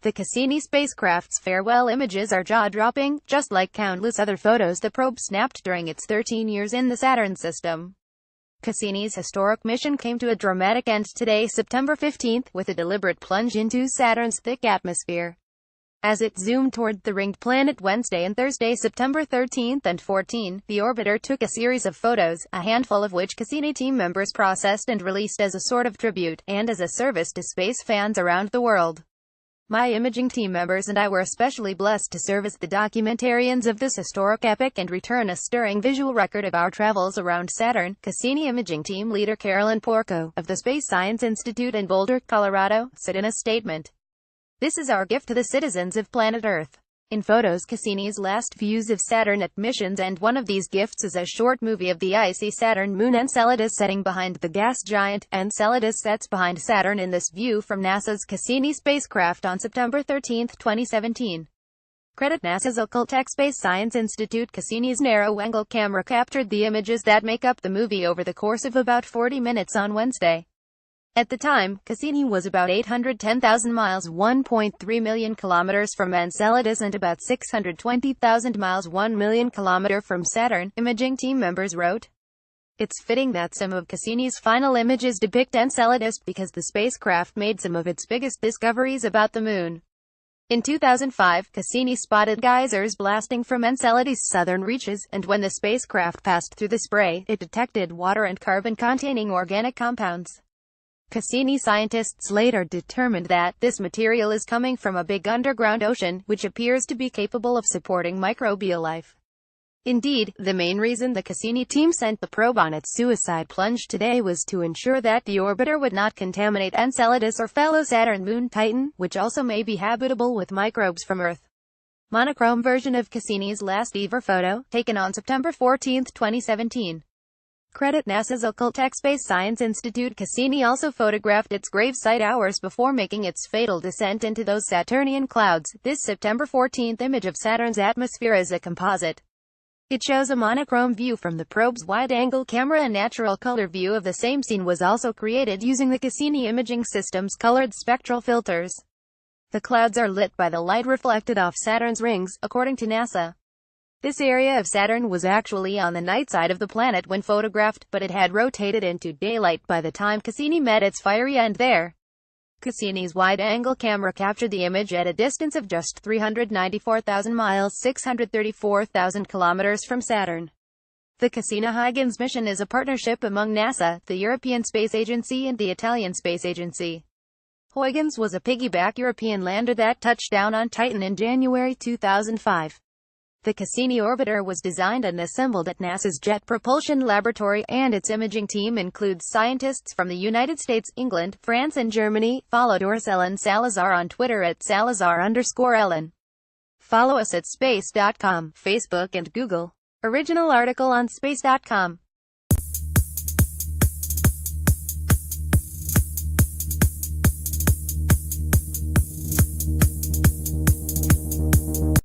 The Cassini spacecraft's farewell images are jaw-dropping, just like countless other photos the probe snapped during its 13 years in the Saturn system. Cassini's historic mission came to a dramatic end today, September 15, with a deliberate plunge into Saturn's thick atmosphere. As it zoomed toward the ringed planet Wednesday and Thursday, September 13 and 14, the orbiter took a series of photos, a handful of which Cassini team members processed and released as a sort of tribute, and as a service to space fans around the world. My imaging team members and I were especially blessed to serve as the documentarians of this historic epic and return a stirring visual record of our travels around Saturn, Cassini imaging team leader Carolyn Porco, of the Space Science Institute in Boulder, Colorado, said in a statement. This is our gift to the citizens of planet Earth. In photos Cassini's last views of Saturn at missions, and one of these gifts is a short movie of the icy Saturn moon Enceladus setting behind the gas giant. Enceladus sets behind Saturn in this view from NASA's Cassini spacecraft on September 13, 2017. Credit NASA's Occultech Space Science Institute. Cassini's narrow-angle camera captured the images that make up the movie over the course of about 40 minutes on Wednesday. At the time, Cassini was about 810,000 miles (1.3 million kilometers) from Enceladus and about 620,000 miles (1 million kilometers) from Saturn, imaging team members wrote. It's fitting that some of Cassini's final images depict Enceladus, because the spacecraft made some of its biggest discoveries about the moon. In 2005, Cassini spotted geysers blasting from Enceladus' southern reaches, and when the spacecraft passed through the spray, it detected water and carbon-containing organic compounds. Cassini scientists later determined that this material is coming from a big underground ocean, which appears to be capable of supporting microbial life. Indeed, the main reason the Cassini team sent the probe on its suicide plunge today was to ensure that the orbiter would not contaminate Enceladus or fellow Saturn moon Titan, which also may be habitable with microbes from Earth. Monochrome version of Cassini's last ever photo, taken on September 14, 2017. Credit NASA's Occultech Space Science Institute. Cassini also photographed its gravesite hours before making its fatal descent into those Saturnian clouds. This September 14 image of Saturn's atmosphere is a composite. It shows a monochrome view from the probe's wide-angle camera. A natural color view of the same scene was also created using the Cassini imaging system's colored spectral filters. The clouds are lit by the light reflected off Saturn's rings, according to NASA. This area of Saturn was actually on the night side of the planet when photographed, but it had rotated into daylight by the time Cassini met its fiery end there. Cassini's wide-angle camera captured the image at a distance of just 394,000 miles (634,000 kilometers) from Saturn. The Cassini-Huygens mission is a partnership among NASA, the European Space Agency, and the Italian Space Agency. Huygens was a piggyback European lander that touched down on Titan in January 2005. The Cassini orbiter was designed and assembled at NASA's Jet Propulsion Laboratory, and its imaging team includes scientists from the United States, England, France and Germany. Follow Ellen Salazar on Twitter at Salazar_Ellen. Follow us at space.com, Facebook and Google. Original article on space.com.